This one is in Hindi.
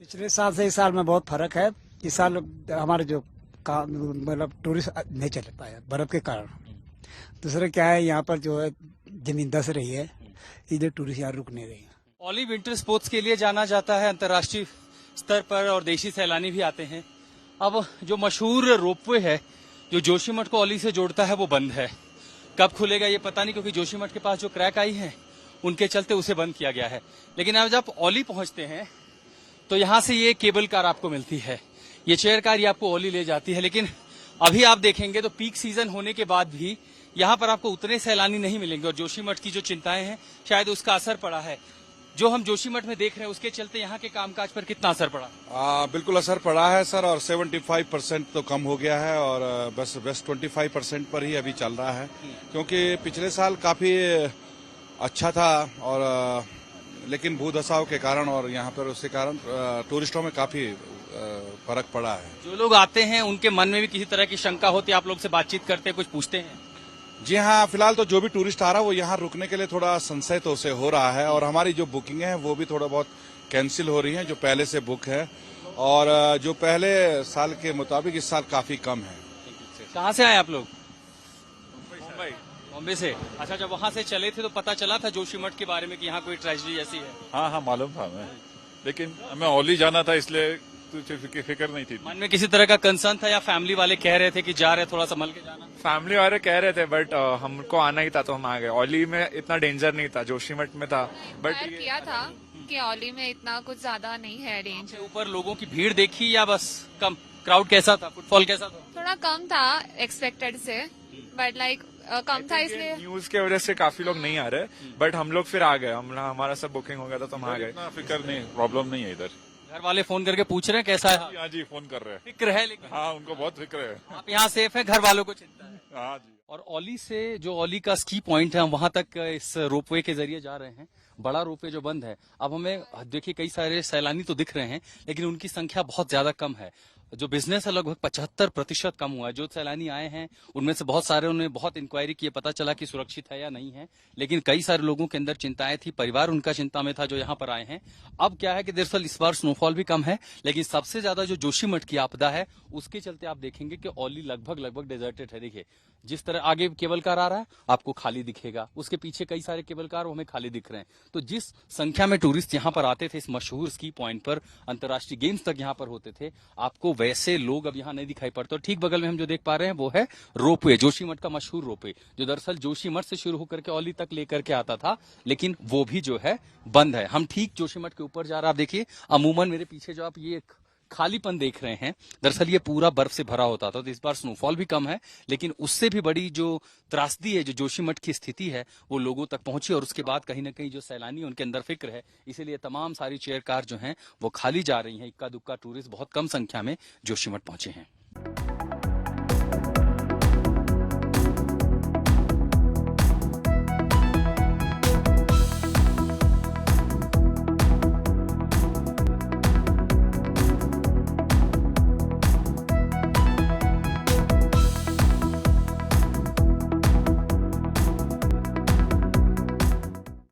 पिछले साल से इस साल में बहुत फर्क है। इस साल हमारे जो मतलब टूरिस्ट नहीं चल पाया बर्फ के कारण। दूसरा क्या है, यहाँ पर जो है जमीन धंस रही है, इधर टूरिस्ट यहाँ रुक नहीं रही है। औली विंटर स्पोर्ट्स के लिए जाना जाता है अंतर्राष्ट्रीय स्तर पर और देशी सैलानी भी आते हैं। अब जो मशहूर रोपवे है जो जोशीमठ को औली से जोड़ता है वो बंद है। कब खुलेगा ये पता नहीं, क्योंकि जोशीमठ के पास जो क्रैक आई है उनके चलते उसे बंद किया गया है। लेकिन अब जब औली पहुंचते हैं तो यहाँ से ये केबल कार आपको मिलती है, ये चेयर कार ये आपको औली ले जाती है। लेकिन अभी आप देखेंगे तो पीक सीजन होने के बाद भी यहाँ पर आपको उतने सैलानी नहीं मिलेंगे और जोशीमठ की जो चिंताएं हैं शायद उसका असर पड़ा है। जो हम जोशीमठ में देख रहे हैं उसके चलते यहाँ के कामकाज पर कितना असर पड़ा? बिल्कुल असर पड़ा है सर, और 75% तो कम हो गया है और बस 25% पर ही अभी चल रहा है, क्योंकि पिछले साल काफी अच्छा था और लेकिन भूदशाओं के कारण और यहाँ पर उसके कारण टूरिस्टों में काफी फर्क पड़ा है। जो लोग आते हैं उनके मन में भी किसी तरह की शंका होती है, आप लोग से बातचीत करते हैं, कुछ पूछते हैं? जी हाँ, फिलहाल तो जो भी टूरिस्ट आ रहा है वो यहाँ रुकने के लिए थोड़ा संशय तो उसे हो रहा है, और हमारी जो बुकिंग है वो भी थोड़ा बहुत कैंसिल हो रही है जो पहले से बुक है, और जो पहले साल के मुताबिक इस साल काफी कम है। कहाँ से आए आप लोग? बॉम्बे से। अच्छा, जब वहाँ से चले थे तो पता चला था जोशीमठ के बारे में कि यहाँ कोई ट्रेजेडी ऐसी है? हाँ मालूम था हमें, लेकिन हमें औली जाना था इसलिए फिक्र नहीं थी। मन में किसी तरह का कंसर्न था या फैमिली वाले कह रहे थे कि जा रहे थोड़ा संभल के जाना? फैमिली वाले कह रहे थे बट हमको आना ही था तो हम आ गए। औली में इतना डेंजर नहीं था, जोशीमठ में था। बट किया था कि औली में इतना कुछ ज्यादा नहीं है रेंज। ऊपर लोगों की भीड़ देखी या बस कम? क्राउड कैसा था, फुटफॉल कैसा था? थोड़ा कम था एक्सपेक्टेड से, बट लाइक कम था इसलिए। न्यूज के वजह से काफी लोग नहीं आ रहे, बट हम लोग फिर आ गए। हमारा सब बुकिंग हो गया था तो हम आ गए। फिक्र नहीं, प्रॉब्लम नहीं है इधर। घर वाले फोन करके पूछ रहे हैं कैसा है? हाँ जी, फोन कर रहे हैं। फिक्र है, लेकिन हाँ उनको बहुत फिक्र है। आप यहाँ सेफ है, घर वालों को चिंता है? हाँ जी। और औली से जो औली का स्की पॉइंट है हम वहां तक इस रोपवे के जरिए जा रहे हैं। बड़ा रोपवे जो बंद है, अब हमें देखिए कई सारे सैलानी तो दिख रहे हैं लेकिन उनकी संख्या बहुत ज्यादा कम है। जो बिजनेस है लगभग 75% कम हुआ है। जो सैलानी आए हैं उनमें से बहुत सारे उन्होंने बहुत इंक्वायरी की, पता चला कि सुरक्षित है या नहीं है, लेकिन कई सारे लोगों के अंदर चिंताएं थी, परिवार उनका चिंता में था जो यहाँ पर आए हैं। अब क्या है कि दरअसल इस बार स्नोफॉल भी कम है, लेकिन सबसे ज्यादा जो जोशीमठ की आपदा है उसके चलते आप देखेंगे कि औली लगभग डेजर्टेड है। देखिए जिस तरह आगे केबल कार आ रहा है आपको खाली दिखेगा, उसके पीछे कई सारे केबल कार हमें खाली दिख रहे हैं। तो जिस संख्या में टूरिस्ट यहाँ पर आते थे इस मशहूर स्की पॉइंट पर, अंतर्राष्ट्रीय गेम्स तक यहाँ पर होते थे, आपको वैसे लोग अब यहाँ नहीं दिखाई पड़ते। और ठीक बगल में हम जो देख पा रहे हैं वो है रोपवे, जोशीमठ का मशहूर रोपवे, जो दरअसल जोशीमठ से शुरू होकर के औली तक लेकर के आता था, लेकिन वो भी जो है बंद है। हम ठीक जोशीमठ के ऊपर जा रहा, आप देखिए अमूमन मेरे पीछे जो आप ये खालीपन देख रहे हैं, दरअसल ये पूरा बर्फ से भरा होता था। तो इस बार स्नोफॉल भी कम है, लेकिन उससे भी बड़ी जो त्रासदी है, जो जोशीमठ की स्थिति है, वो लोगों तक पहुंची और उसके बाद कहीं ना कहीं जो सैलानी उनके अंदर फिक्र है, इसीलिए तमाम सारी चेयर कार जो हैं वो खाली जा रही हैं। इक्का दुक्का टूरिस्ट बहुत कम संख्या में जोशीमठ पहुंचे हैं।